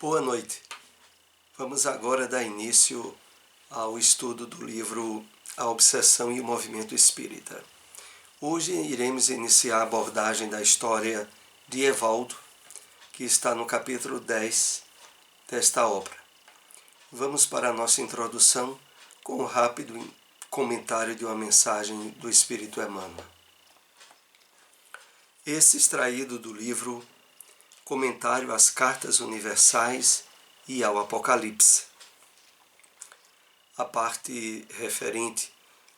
Boa noite. Vamos agora dar início ao estudo do livro A Obsessão e o Movimento Espírita. Hoje iremos iniciar a abordagem da história de Evaldo, que está no capítulo 10 desta obra. Vamos para a nossa introdução com um rápido comentário de uma mensagem do Espírito Emmanuel. Esse extraído do livro Comentário às Cartas Universais e ao Apocalipse. A parte referente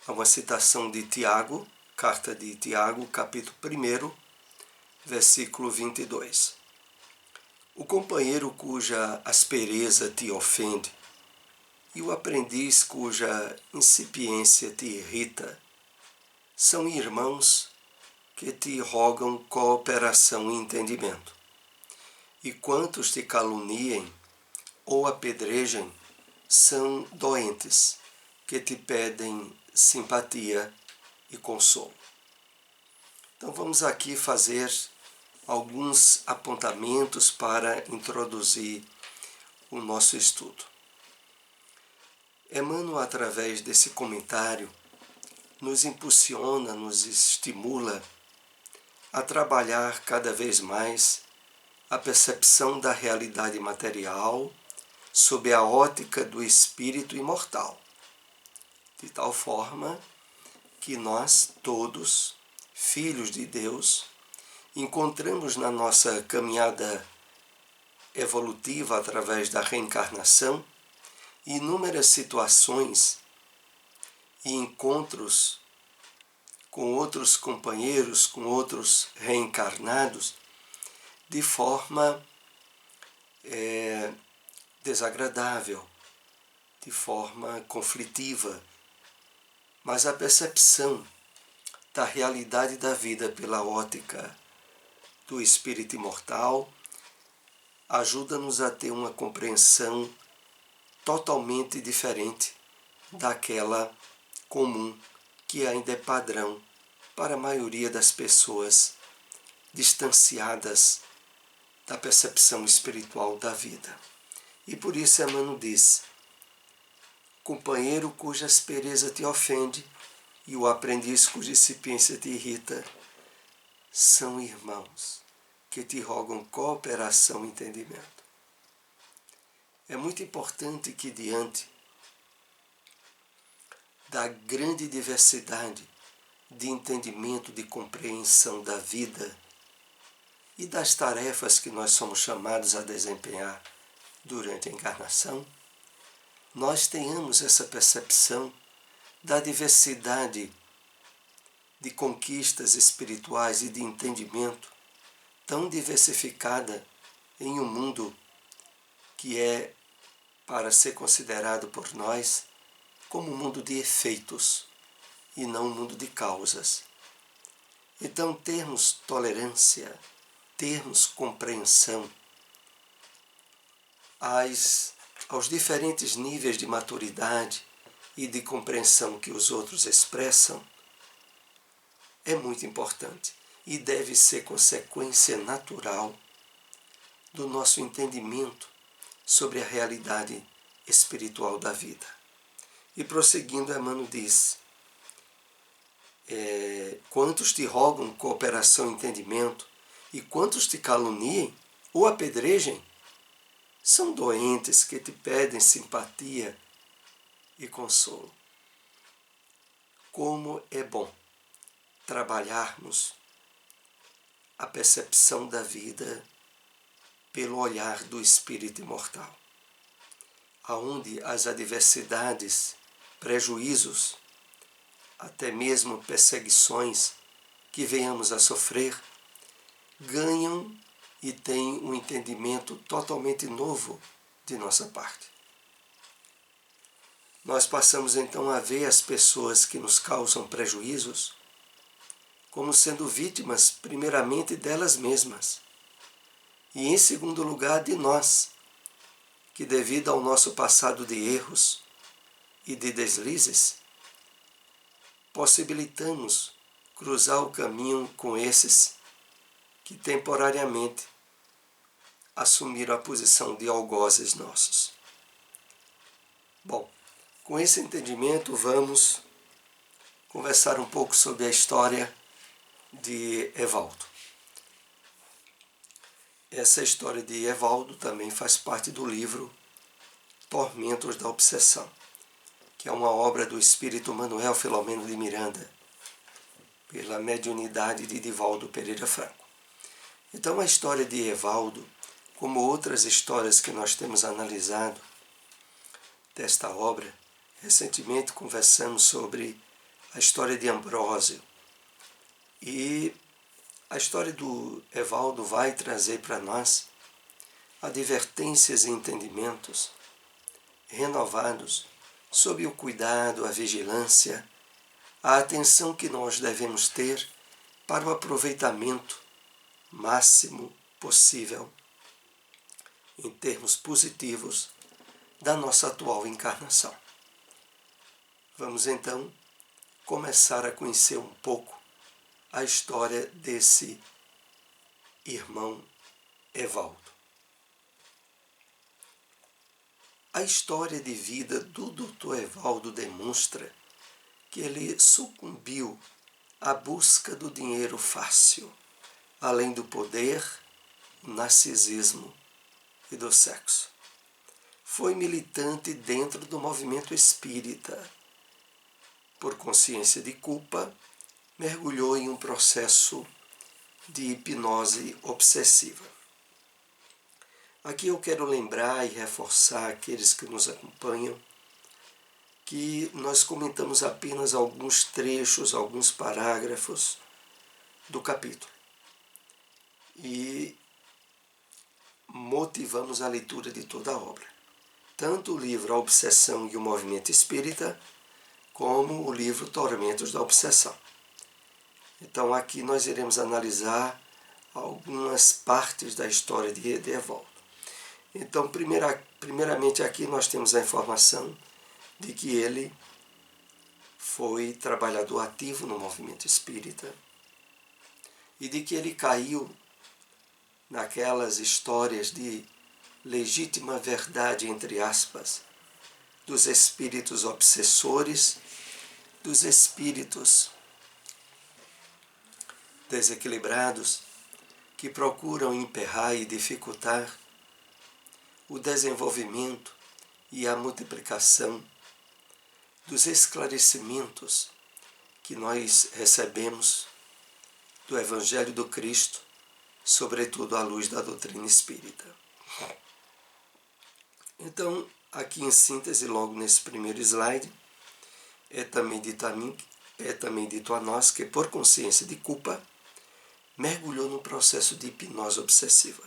a uma citação de Tiago, carta de Tiago, capítulo 1, versículo 22. O companheiro cuja aspereza te ofende e o aprendiz cuja incipiência te irrita são irmãos que te rogam cooperação e entendimento. E quantos te caluniem ou apedrejem são doentes que te pedem simpatia e consolo. Então vamos aqui fazer alguns apontamentos para introduzir o nosso estudo. Emmanuel, através desse comentário, nos impulsiona, nos estimula a trabalhar cada vez mais a percepção da realidade material sob a ótica do espírito imortal, de tal forma que nós todos, filhos de Deus, encontramos na nossa caminhada evolutiva através da reencarnação inúmeras situações e encontros com outros companheiros, com outros reencarnados, de forma desagradável, de forma conflitiva. Mas a percepção da realidade da vida pela ótica do espírito imortal ajuda-nos a ter uma compreensão totalmente diferente daquela comum, que ainda é padrão para a maioria das pessoas distanciadas da percepção espiritual da vida. E por isso Emmanuel diz: companheiro cuja aspereza te ofende e o aprendiz cuja incipiência te irrita são irmãos que te rogam cooperação e entendimento. É muito importante que, diante da grande diversidade de entendimento, de compreensão da vida e das tarefas que nós somos chamados a desempenhar durante a encarnação, nós tenhamos essa percepção da diversidade de conquistas espirituais e de entendimento tão diversificada em um mundo que é para ser considerado por nós como um mundo de efeitos e não um mundo de causas. Então, termos tolerância, termos compreensão aos diferentes níveis de maturidade e de compreensão que os outros expressam é muito importante e deve ser consequência natural do nosso entendimento sobre a realidade espiritual da vida. E prosseguindo, Emmanuel diz: quantos te rogam cooperação e entendimento, e quantos te caluniem ou apedrejem, são doentes que te pedem simpatia e consolo. Como é bom trabalharmos a percepção da vida pelo olhar do espírito imortal, aonde as adversidades, prejuízos, até mesmo perseguições que venhamos a sofrer, ganham e têm um entendimento totalmente novo de nossa parte. Nós passamos então a ver as pessoas que nos causam prejuízos como sendo vítimas, primeiramente, delas mesmas, e em segundo lugar de nós, que devido ao nosso passado de erros e de deslizes, possibilitamos cruzar o caminho com esses que temporariamente assumiram a posição de algozes nossos. Bom, com esse entendimento vamos conversar um pouco sobre a história de Evaldo. Essa história de Evaldo também faz parte do livro Tormentos da Obsessão, que é uma obra do espírito Manuel Filomeno de Miranda, pela mediunidade de Divaldo Pereira Franco. Então a história de Evaldo, como outras histórias que nós temos analisado desta obra, recentemente conversamos sobre a história de Ambrósio, e a história do Evaldo vai trazer para nós advertências e entendimentos renovados sobre o cuidado, a vigilância, a atenção que nós devemos ter para o aproveitamento máximo possível, em termos positivos, da nossa atual encarnação. Vamos então começar a conhecer um pouco a história desse irmão Evaldo. A história de vida do Dr. Evaldo demonstra que ele sucumbiu à busca do dinheiro fácil, além do poder, o narcisismo e do sexo. Foi militante dentro do movimento espírita. Por consciência de culpa, mergulhou em um processo de hipnose obsessiva. Aqui eu quero lembrar e reforçar aqueles que nos acompanham que nós comentamos apenas alguns trechos, alguns parágrafos do capítulo e motivamos a leitura de toda a obra, tanto o livro A Obsessão e o Movimento Espírita, como o livro Tormentos da Obsessão. Então aqui nós iremos analisar algumas partes da história de Evaldo. Então, primeiramente aqui nós temos a informação de que ele foi trabalhador ativo no movimento espírita e de que ele caiu naquelas histórias de legítima verdade, entre aspas, dos espíritos obsessores, dos espíritos desequilibrados que procuram emperrar e dificultar o desenvolvimento e a multiplicação dos esclarecimentos que nós recebemos do Evangelho do Cristo, sobretudo à luz da doutrina espírita. Então, aqui em síntese, logo nesse primeiro slide, é também dito a nós que, por consciência de culpa, mergulhou no processo de hipnose obsessiva.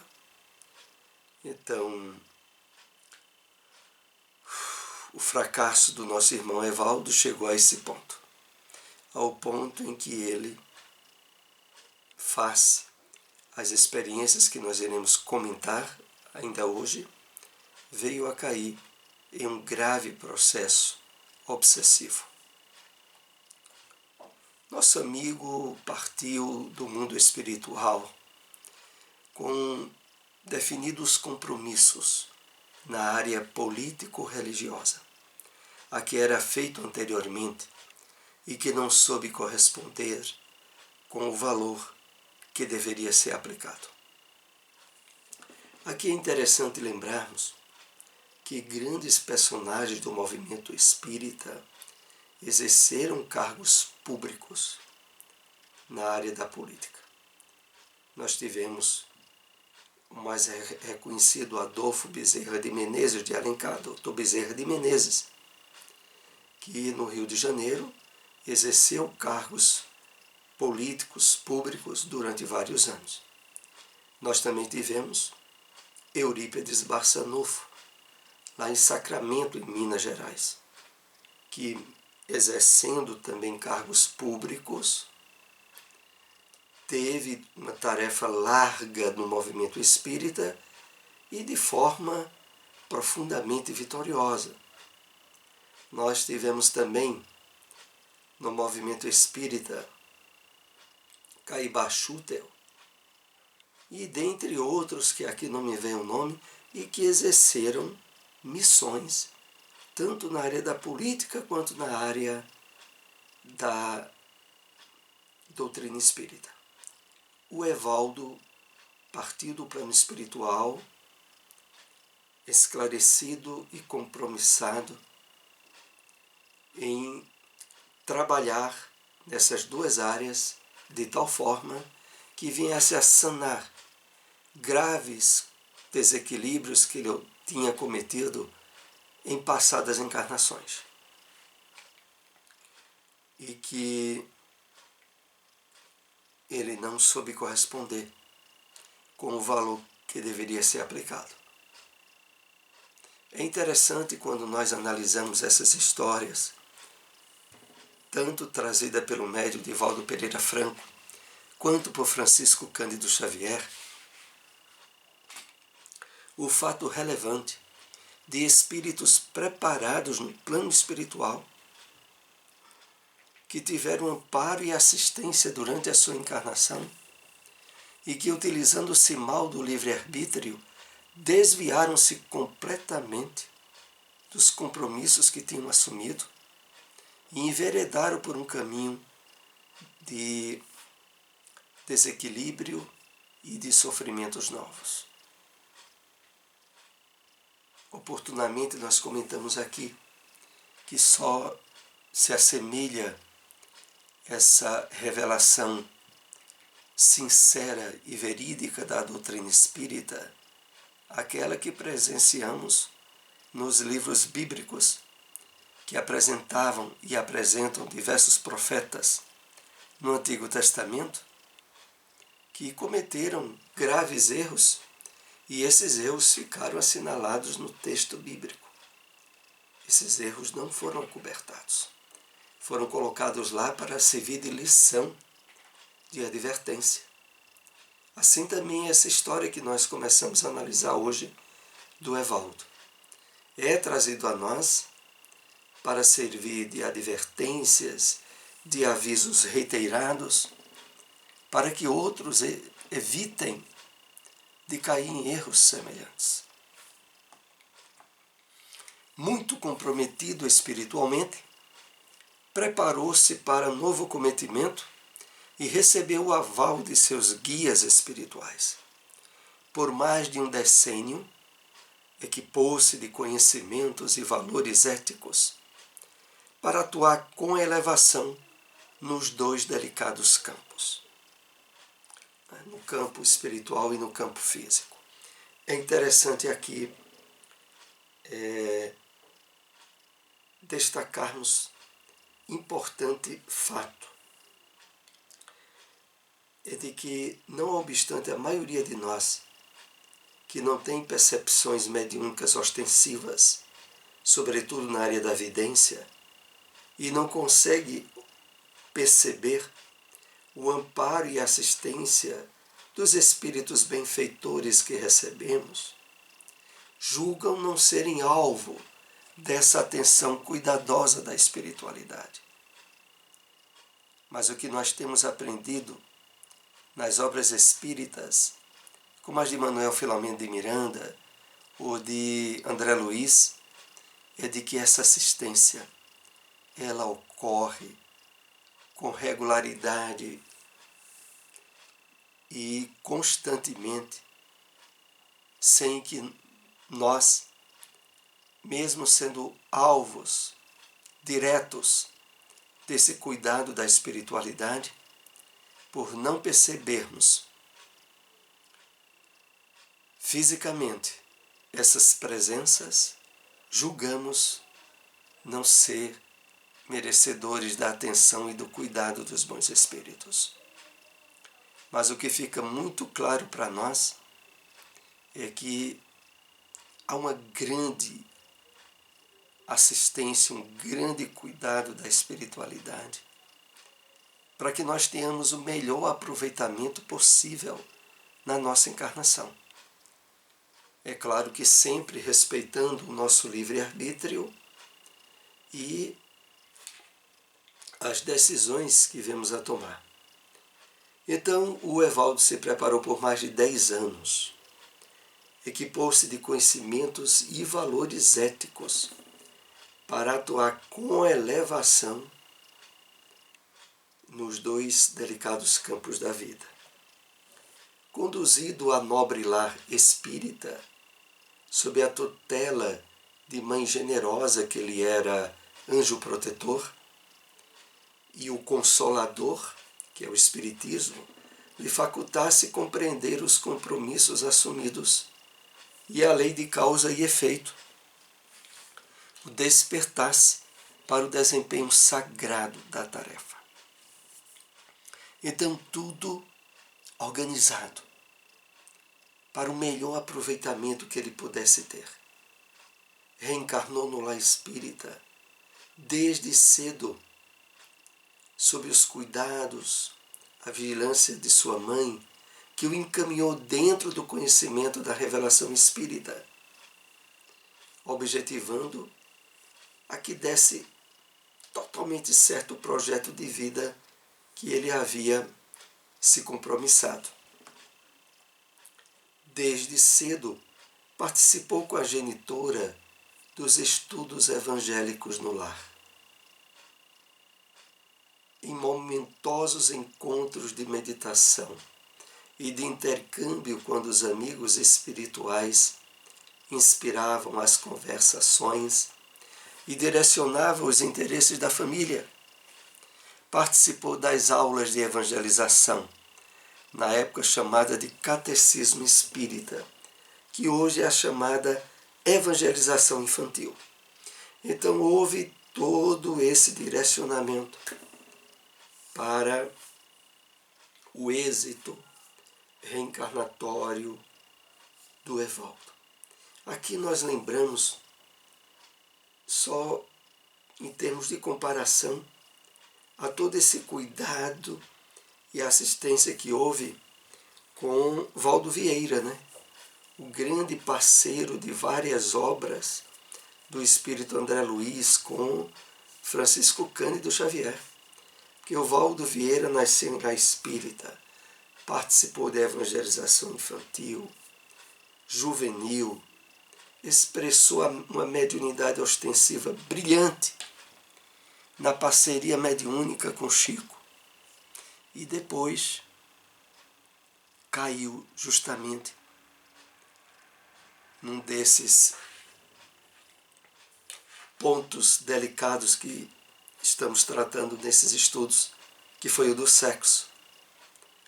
Então, o fracasso do nosso irmão Evaldo chegou a esse ponto, ao ponto em que ele, face às experiências que nós iremos comentar ainda hoje, veio a cair em um grave processo obsessivo. Nosso amigo partiu do mundo espiritual com definidos compromissos na área político-religiosa, a que era feito anteriormente e que não soube corresponder com o valor que deveria ser aplicado. Aqui é interessante lembrarmos que grandes personagens do movimento espírita exerceram cargos públicos na área da política. Nós tivemos o mais reconhecido Adolfo Bezerra de Menezes de Alencar, Dr. Bezerra de Menezes, que no Rio de Janeiro exerceu cargos políticos públicos durante vários anos. Nós também tivemos Eurípides Barçanufo, lá em Sacramento, em Minas Gerais, que, exercendo também cargos públicos, teve uma tarefa larga no movimento espírita e de forma profundamente vitoriosa. Nós tivemos também no movimento espírita Caiba Schutel e dentre outros que aqui não me vem o nome, e que exerceram missões, tanto na área da política quanto na área da doutrina espírita. O Evaldo partiu do plano espiritual, esclarecido e compromissado em trabalhar nessas duas áreas de tal forma que viesse a sanar graves desequilíbrios que ele tinha cometido em passadas encarnações. E que ele não soube corresponder com o valor que deveria ser aplicado. É interessante quando nós analisamos essas histórias, tanto trazida pelo médium Divaldo Pereira Franco, quanto por Francisco Cândido Xavier, o fato relevante de espíritos preparados no plano espiritual, que tiveram amparo e assistência durante a sua encarnação, e que, utilizando-se mal do livre-arbítrio, desviaram-se completamente dos compromissos que tinham assumido e enveredaram por um caminho de desequilíbrio e de sofrimentos novos. Oportunamente nós comentamos aqui que só se assemelha essa revelação sincera e verídica da doutrina espírita àquela que presenciamos nos livros bíblicos, que apresentavam e apresentam diversos profetas no Antigo Testamento, que cometeram graves erros, e esses erros ficaram assinalados no texto bíblico. Esses erros não foram acobertados. Foram colocados lá para servir de lição, de advertência. Assim também essa história que nós começamos a analisar hoje, do Evaldo, é trazido a nós para servir de advertências, de avisos reiterados, para que outros evitem de cair em erros semelhantes. Muito comprometido espiritualmente, preparou-se para novo cometimento e recebeu o aval de seus guias espirituais. Por mais de um decênio, equipou-se de conhecimentos e valores éticos para atuar com elevação nos dois delicados campos, no campo espiritual e no campo físico. É interessante aqui destacarmos importante fato, é de que, não obstante a maioria de nós, que não tem percepções mediúnicas ostensivas, sobretudo na área da vidência, e não consegue perceber o amparo e assistência dos espíritos benfeitores que recebemos, julgam não serem alvo dessa atenção cuidadosa da espiritualidade. Mas o que nós temos aprendido nas obras espíritas, como as de Manuel Filomeno de Miranda ou de André Luiz, é de que essa assistência ela ocorre com regularidade e constantemente, sem que nós, mesmo sendo alvos diretos desse cuidado da espiritualidade, por não percebermos fisicamente essas presenças, julgamos não ser merecedores da atenção e do cuidado dos bons espíritos. Mas o que fica muito claro para nós é que há uma grande assistência, um grande cuidado da espiritualidade, para que nós tenhamos o melhor aproveitamento possível na nossa encarnação. É claro que sempre respeitando o nosso livre-arbítrio e as decisões que vemos a tomar. Então o Evaldo se preparou por mais de 10 anos. Equipou-se de conhecimentos e valores éticos para atuar com elevação nos dois delicados campos da vida. Conduzido a nobre lar espírita, sob a tutela de mãe generosa que lhe era anjo protetor, e o consolador, que é o Espiritismo, lhe facultasse compreender os compromissos assumidos e a lei de causa e efeito, o despertasse para o desempenho sagrado da tarefa. Então, tudo organizado para o melhor aproveitamento que ele pudesse ter. Reencarnou no lar espírita desde cedo, sob os cuidados, a vigilância de sua mãe, que o encaminhou dentro do conhecimento da revelação espírita, objetivando a que desse totalmente certo o projeto de vida que ele havia se compromissado. Desde cedo, participou com a genitora dos estudos evangélicos no lar. Em momentosos encontros de meditação e de intercâmbio, quando os amigos espirituais inspiravam as conversações e direcionavam os interesses da família, participou das aulas de evangelização, na época chamada de Catecismo Espírita, que hoje é a chamada evangelização infantil. Então houve todo esse direcionamento para o êxito reencarnatório do Evaldo. Aqui nós lembramos, só em termos de comparação, a todo esse cuidado e assistência que houve com Valdo Vieira, o grande parceiro de várias obras do Espírito André Luiz com Francisco Cândido Xavier. Que o Valdo Vieira nasceu na espírita, participou da evangelização infantil, juvenil, expressou uma mediunidade ostensiva brilhante na parceria mediúnica com Chico e depois caiu justamente num desses pontos delicados que estamos tratando nesses estudos, que foi o do sexo,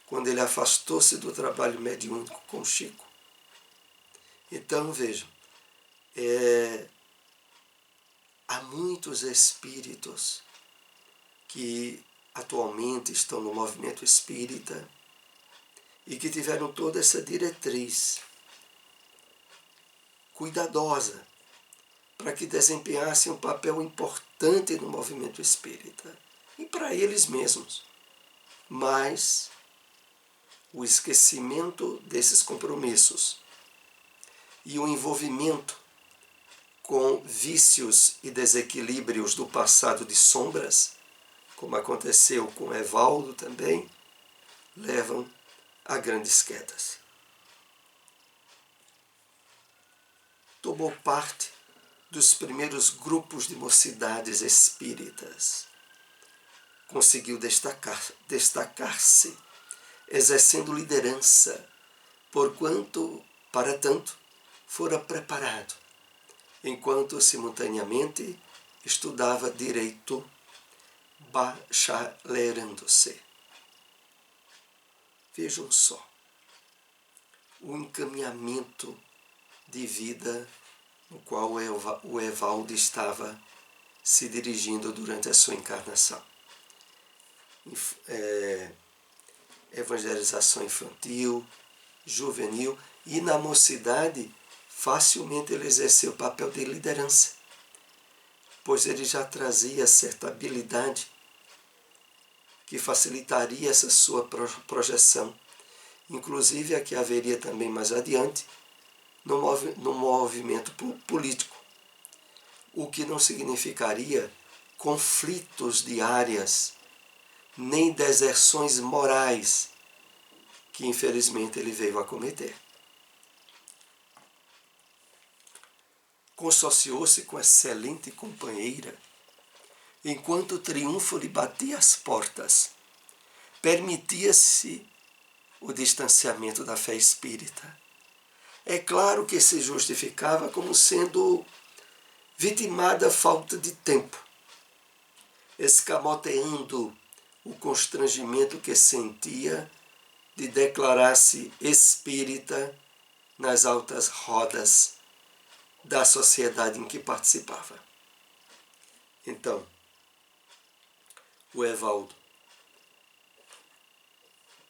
quando ele afastou-se do trabalho mediúnico com Chico. Então, vejam, há muitos espíritos que atualmente estão no movimento espírita e que tiveram toda essa diretriz cuidadosa para que desempenhassem um papel importante no movimento espírita e para eles mesmos. Mas o esquecimento desses compromissos e o envolvimento com vícios e desequilíbrios do passado de sombras, como aconteceu com Evaldo também, levam a grandes quedas. Tomou parte dos primeiros grupos de mocidades espíritas. Conseguiu destacar-se, exercendo liderança, porquanto, para tanto, fora preparado, enquanto simultaneamente estudava direito, bacharelando-se. Vejam só, o encaminhamento de vida no qual o Evaldo estava se dirigindo durante a sua encarnação. Evangelização infantil, juvenil, e na mocidade facilmente ele exerceu o papel de liderança, pois ele já trazia certa habilidade que facilitaria essa sua projeção, inclusive a que haveria também mais adiante no movimento político, o que não significaria conflitos de áreas, nem deserções morais que infelizmente ele veio a cometer. Consociou-se com excelente companheira, enquanto o triunfo lhe batia as portas. Permitia-se o distanciamento da fé espírita. É claro que se justificava como sendo vitimada a falta de tempo, escamoteando o constrangimento que sentia de declarar-se espírita nas altas rodas da sociedade em que participava. Então, o Evaldo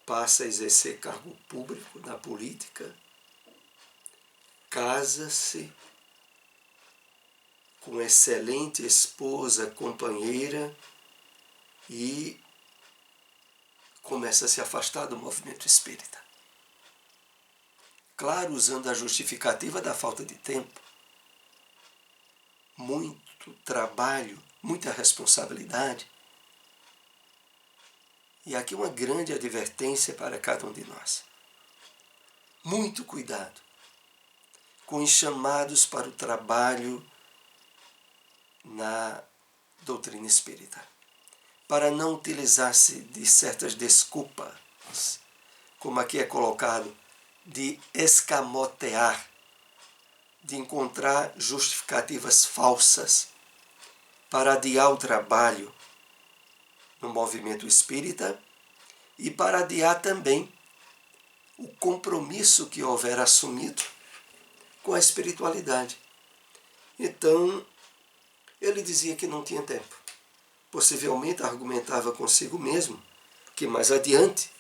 passa a exercer cargo público na política, casa-se com excelente esposa, companheira, e começa a se afastar do movimento espírita. Claro, usando a justificativa da falta de tempo, muito trabalho, muita responsabilidade. E aqui uma grande advertência para cada um de nós. Muito cuidado com os chamados para o trabalho na doutrina espírita, para não utilizar-se de certas desculpas, como aqui é colocado, de escamotear, de encontrar justificativas falsas para adiar o trabalho no movimento espírita e para adiar também o compromisso que houver assumido com a espiritualidade. Então, ele dizia que não tinha tempo. Possivelmente argumentava consigo mesmo que mais adiante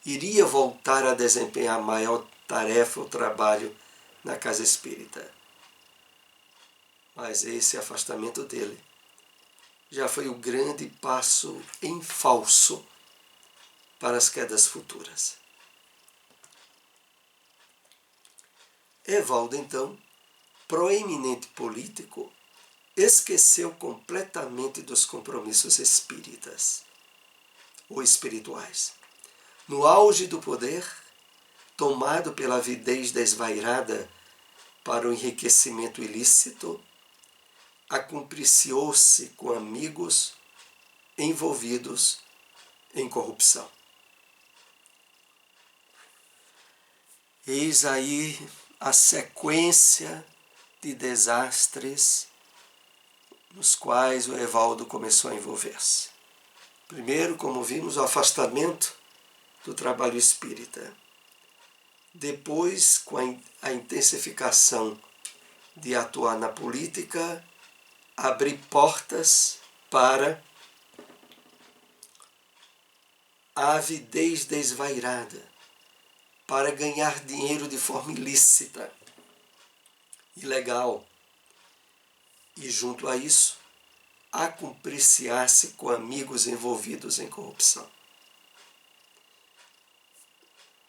iria voltar a desempenhar a maior tarefa ou trabalho na casa espírita. Mas esse afastamento dele já foi o grande passo em falso para as quedas futuras. Evaldo, então, proeminente político, esqueceu completamente dos compromissos espíritas ou espirituais. No auge do poder, tomado pela avidez desvairada para o enriquecimento ilícito, acumpliciou-se com amigos envolvidos em corrupção. Eis aí a sequência de desastres nos quais o Evaldo começou a envolver-se. Primeiro, como vimos, o afastamento do trabalho espírita. Depois, com a intensificação de atuar na política, abrir portas para a avidez desvairada, para ganhar dinheiro de forma ilícita, ilegal. E junto a isso, acumpliciar-se com amigos envolvidos em corrupção.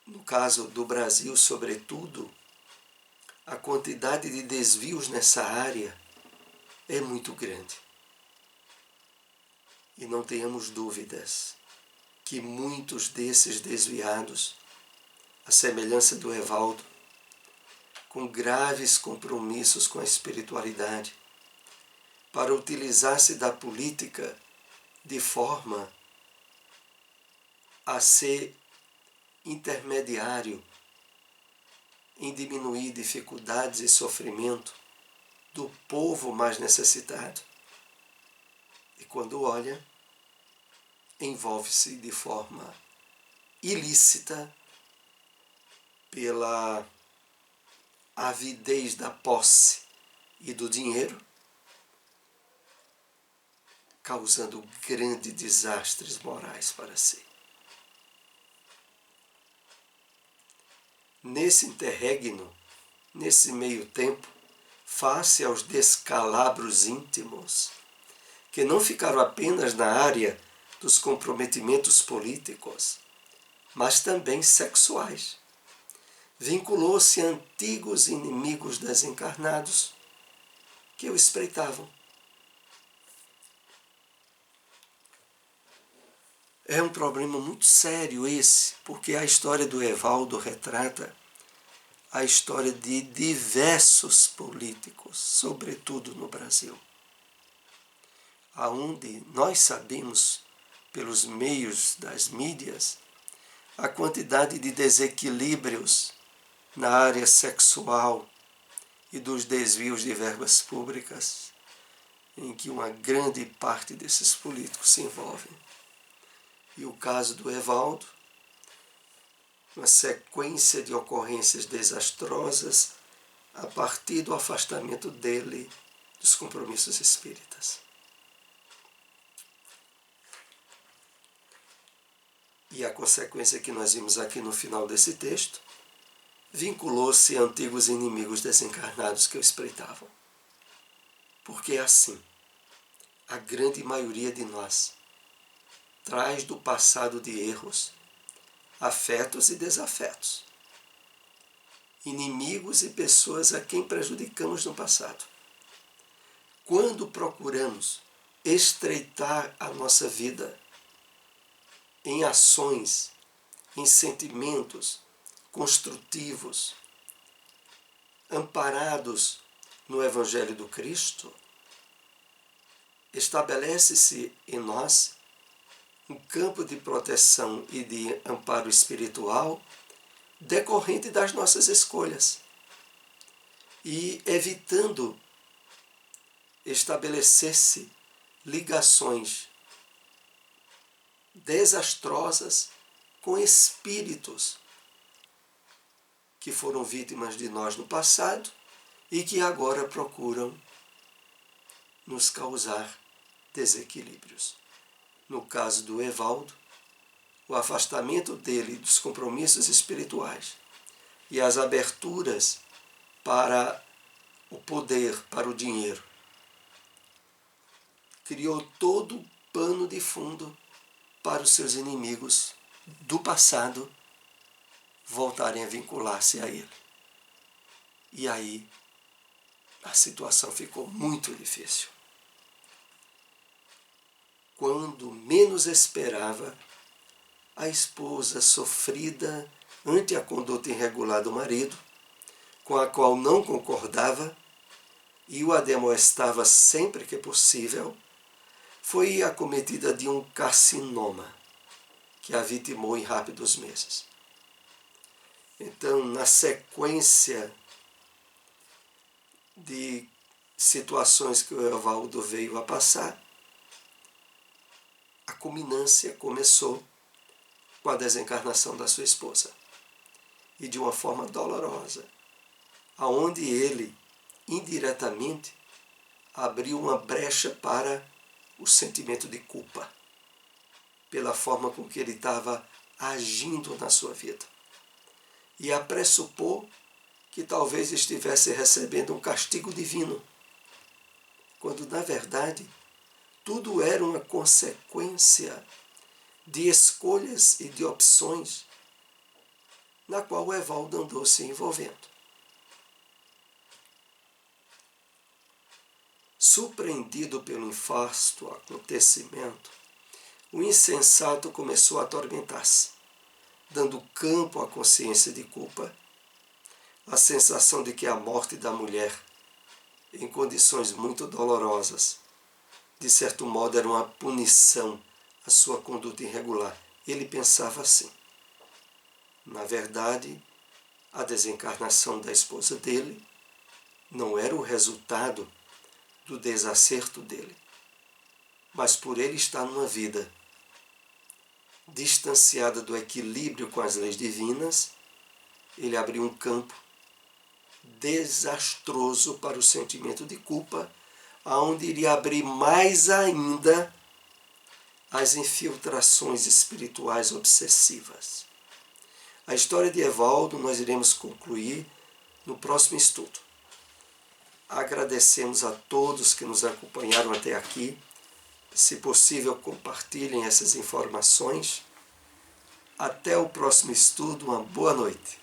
No caso do Brasil, sobretudo, a quantidade de desvios nessa área é muito grande. E não tenhamos dúvidas que muitos desses desviados, à semelhança do Evaldo, com graves compromissos com a espiritualidade, para utilizar-se da política de forma a ser intermediário em diminuir dificuldades e sofrimento do povo mais necessitado. E quando olha, envolve-se de forma ilícita pela avidez da posse e do dinheiro, causando grandes desastres morais para si. Nesse interregno, nesse meio tempo, face aos descalabros íntimos, que não ficaram apenas na área dos comprometimentos políticos, mas também sexuais, vinculou-se a antigos inimigos desencarnados que o espreitavam. É um problema muito sério esse, porque a história do Evaldo retrata a história de diversos políticos, sobretudo no Brasil, aonde nós sabemos, pelos meios das mídias, a quantidade de desequilíbrios na área sexual e dos desvios de verbas públicas, em que uma grande parte desses políticos se envolvem. E o caso do Evaldo, uma sequência de ocorrências desastrosas a partir do afastamento dele dos compromissos espíritas. E a consequência que nós vimos aqui no final desse texto, vinculou-se a antigos inimigos desencarnados que o espreitavam. Porque é assim, a grande maioria de nós traz do passado de erros, afetos e desafetos, inimigos e pessoas a quem prejudicamos no passado. Quando procuramos estreitar a nossa vida em ações, em sentimentos construtivos, amparados no Evangelho do Cristo, estabelece-se em nós um campo de proteção e de amparo espiritual decorrente das nossas escolhas e evitando estabelecer-se ligações desastrosas com espíritos que foram vítimas de nós no passado e que agora procuram nos causar desequilíbrios. No caso do Evaldo, o afastamento dele dos compromissos espirituais e as aberturas para o poder, para o dinheiro, criou todo o pano de fundo para os seus inimigos do passado voltarem a vincular-se a ele. E aí a situação ficou muito difícil. Quando menos esperava, a esposa sofrida ante a conduta irregular do marido, com a qual não concordava e o admoestava sempre que possível, foi acometida de um carcinoma que a vitimou em rápidos meses. Então, na sequência de situações que o Evaldo veio a passar, a culminância começou com a desencarnação da sua esposa. E de uma forma dolorosa, aonde ele, indiretamente, abriu uma brecha para o sentimento de culpa, pela forma com que ele estava agindo na sua vida. E a pressupor que talvez estivesse recebendo um castigo divino, quando, na verdade, tudo era uma consequência de escolhas e de opções na qual o Evaldo andou se envolvendo. Surpreendido pelo nefasto acontecimento, o insensato começou a atormentar-se, dando campo à consciência de culpa, a sensação de que a morte da mulher, em condições muito dolorosas, de certo modo era uma punição à sua conduta irregular. Ele pensava assim. Na verdade, a desencarnação da esposa dele não era o resultado do desacerto dele, mas por ele estar numa vida distanciada do equilíbrio com as leis divinas, ele abriu um campo desastroso para o sentimento de culpa, aonde iria abrir mais ainda as infiltrações espirituais obsessivas. A história de Evaldo nós iremos concluir no próximo estudo. Agradecemos a todos que nos acompanharam até aqui. Se possível, compartilhem essas informações. Até o próximo estudo. Uma boa noite.